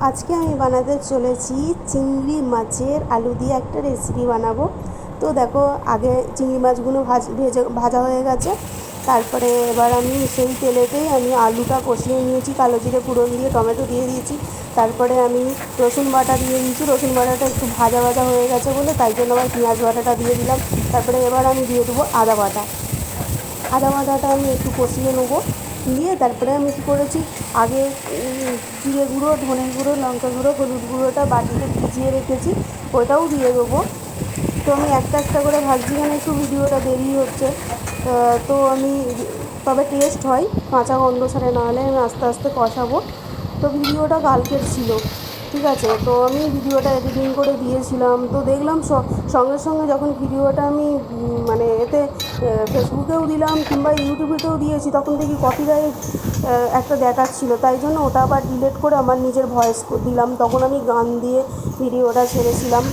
আজকে আমি বানাতে চলেছি চিংড়ি মাছের আলু দিয়ে একটা রেসিপি বানাবো। তো দেখো, আগে চিংড়ি মাছগুলো ভাজা হয়ে গেছে। তারপরে এবার আমি সেই তেলেতেই আমি আলুটা কষিয়ে নিয়েছি, কালো জিরে ফোড়ন দিয়ে টমেটো দিয়ে দিয়েছি। তারপরে আমি রসুন বাটা দিয়ে দিয়েছি। রসুন বাটাটা একটু ভাজা ভাজা হয়ে গেছে বলে তাই জন্য আবার পেঁয়াজ বাটাটা দিয়ে দিলাম। তারপরে এবার আমি দিয়ে দেবো আদা বাটা। আদা বাটাটা আমি একটু কষিয়ে নেবো। দিয়ে তারপরে আমি কী করেছি, আগে জিরে গুঁড়ো, ধনে গুঁড়ো, লঙ্কা গুঁড়ো, হলুদ গুঁড়োটা বাটিতে ভিজিয়ে রেখেছি, ওটাও দিয়ে দেবো। তো আমি একটা একটা করে ভাজছি, কেন একটু ভিডিওটা দেরি হচ্ছে। তো আমি তবে টেস্ট হয়, কাঁচা গন্ধ ছাড়ে, নাহলে আমি আস্তে আস্তে কষাবো। তো ভিডিওটা কালকের ছিল, ঠিক আছে। তো আমি ভিডিওটা এডিটিং করে দিয়েছিলাম, তো দেখলাম সঙ্গে সঙ্গে যখন ভিডিওটা আমি মানে এতে ফেসবুকেও দিলাম কিংবা ইউটিউবেতেও দিয়েছি, তখন দেখি কপিরাইট একটা দেখাচ্ছিলো। তাই জন্য ওটা আবার ডিলিট করে আমার নিজের ভয়েস দিলাম। তখন আমি গান দিয়ে ভিডিওটা ছেড়েছিলাম,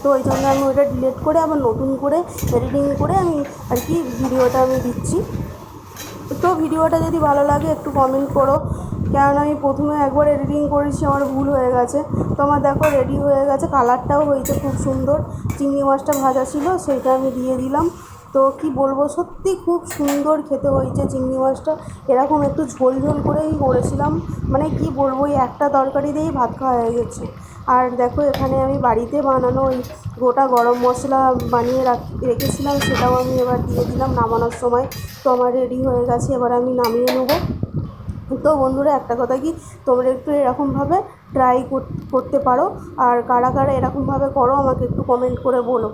তো ওই জন্য আমি ওটা ডিলিট করে আবার নতুন করে এডিটিং করে আমি আর কি ভিডিওটা আমি দিচ্ছি। তো ভিডিওটা যদি ভালো লাগে একটু কমেন্ট করো, কেননা আমি প্রথমে একবার এডিটিং করেছি, আমার ভুল হয়ে গেছে। তো আমার দেখো রেডি হয়ে গেছে, কালারটাও হয়েছে খুব সুন্দর। চিংড়ি মাছটা ভাজা ছিল, সেইটা আমি দিয়ে দিলাম। তো কি বলবো, সত্যি খুব সুন্দর খেতে হয়েছে চিংড়ি মাছটা। এরকম একটু ঝোল ঝোল করেই করেছিলাম, মানে কি বলবো, এই একটা তরকারি দিয়েই ভাত খাওয়া হয়ে গেছে। আর দেখো, এখানে আমি বাড়িতে বানানো ওই গোটা গরম মশলা বানিয়ে রেখেছিলাম, সেটাও আমি এবার দিয়ে দিলাম নামানোর সময়। তো আমার রেডি হয়ে গেছে, এবার আমি নামিয়ে নেবো। তো বন্ধুরা, একটা কথা কি, তোমরা একটু এরকমভাবে ট্রাই করতে পারো। আর কারা কারা এরকমভাবে করো আমাকে একটু কমেন্ট করে বলো।